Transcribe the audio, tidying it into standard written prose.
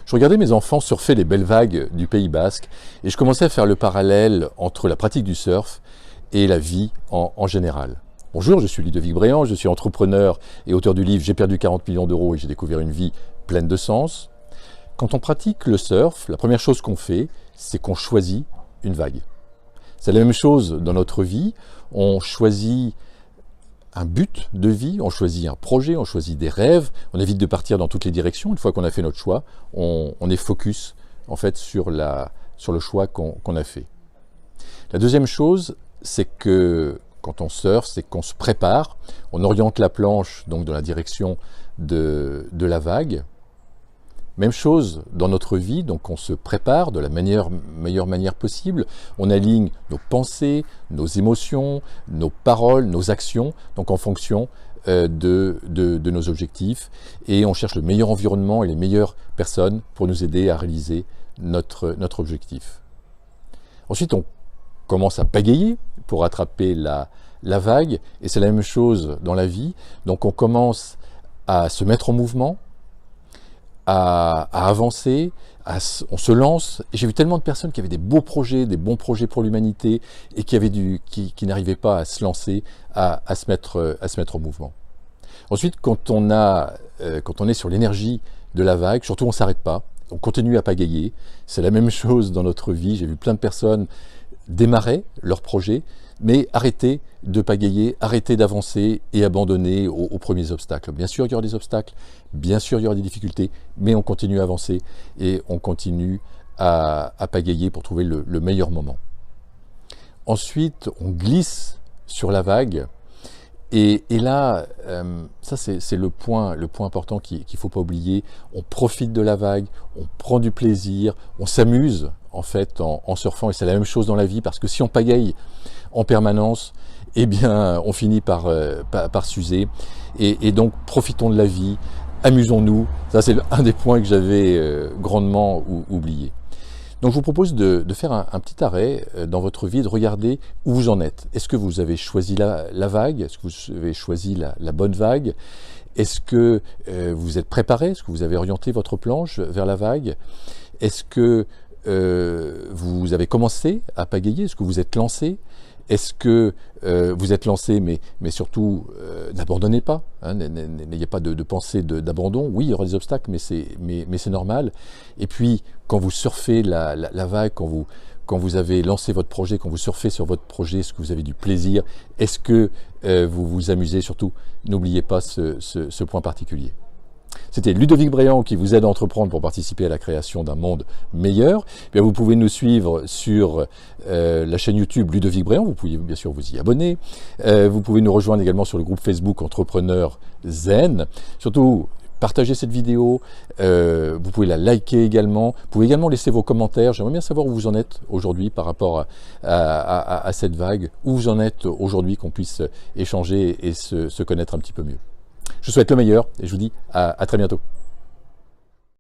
Je regardais mes enfants surfer les belles vagues du Pays Basque et je commençais à faire le parallèle entre la pratique du surf et la vie en général. Bonjour, je suis Ludovic Bréant, je suis entrepreneur et auteur du livre « J'ai perdu 40 millions d'euros et j'ai découvert une vie pleine de sens ». Quand on pratique le surf, la première chose qu'on fait, c'est qu'on choisit une vague. C'est la même chose dans notre vie, on choisit un but de vie, on choisit un projet, on choisit des rêves, on évite de partir dans toutes les directions. Une fois qu'on a fait notre choix, on est focus en fait sur le choix qu'on a fait. La deuxième chose, c'est que quand on surfe, c'est qu'on se prépare, on oriente la planche donc dans la direction de la vague. Même chose dans notre vie, donc on se prépare de la meilleure manière possible, on aligne nos pensées, nos émotions, nos paroles, nos actions, donc en fonction de nos objectifs, et on cherche le meilleur environnement et les meilleures personnes pour nous aider à réaliser notre objectif. Ensuite, on commence à pagayer pour attraper la vague, et c'est la même chose dans la vie, donc on commence à se mettre en mouvement, à avancer, on se lance. Et j'ai vu tellement de personnes qui avaient des beaux projets, des bons projets pour l'humanité et qui n'arrivaient pas à se lancer, à se mettre en mouvement. Ensuite, quand on est sur l'énergie de la vague, surtout on ne s'arrête pas, on continue à pagayer. C'est la même chose dans notre vie. J'ai vu plein de personnes démarrer leur projet, mais arrêter de pagayer, arrêter d'avancer et abandonner aux premiers obstacles. Bien sûr, il y aura des obstacles, bien sûr, il y aura des difficultés, mais on continue à avancer et on continue à pagayer pour trouver le meilleur moment. Ensuite, on glisse sur la vague et là, ça c'est le point important qu'il ne faut pas oublier. On profite de la vague, on prend du plaisir, on s'amuse en fait en surfant, et c'est la même chose dans la vie, parce que si on pagaille en permanence, eh bien on finit par s'user, et donc profitons de la vie, amusons-nous. Ça c'est un des points que j'avais grandement oublié. Donc je vous propose de faire un petit arrêt dans votre vie et de regarder où vous en êtes. Est-ce que vous avez choisi la vague? Est-ce que vous avez choisi la bonne vague? Est-ce que vous êtes préparé? Est-ce que vous avez orienté votre planche vers la vague? Est-ce que vous avez commencé à pagayer? Est-ce que vous êtes lancé? Est-ce que vous êtes lancé, mais surtout n'abandonnez pas, hein, n'ayez pas de pensée d'abandon. Oui, il y aura des obstacles, mais c'est normal. Et puis, quand vous surfez la vague, quand vous avez lancé votre projet, quand vous surfez sur votre projet, est-ce que vous avez du plaisir? Est-ce que vous vous amusez? Surtout, n'oubliez pas ce point particulier. C'était Ludovic Bréant qui vous aide à entreprendre pour participer à la création d'un monde meilleur. Bien, vous pouvez nous suivre sur la chaîne YouTube Ludovic Bréant, vous pouvez bien sûr vous y abonner. Vous pouvez nous rejoindre également sur le groupe Facebook Entrepreneurs Zen. Surtout, partagez cette vidéo, vous pouvez la liker également. Vous pouvez également laisser vos commentaires. J'aimerais bien savoir où vous en êtes aujourd'hui par rapport à cette vague, où vous en êtes aujourd'hui, qu'on puisse échanger et se connaître un petit peu mieux. Je vous souhaite le meilleur et je vous dis à très bientôt.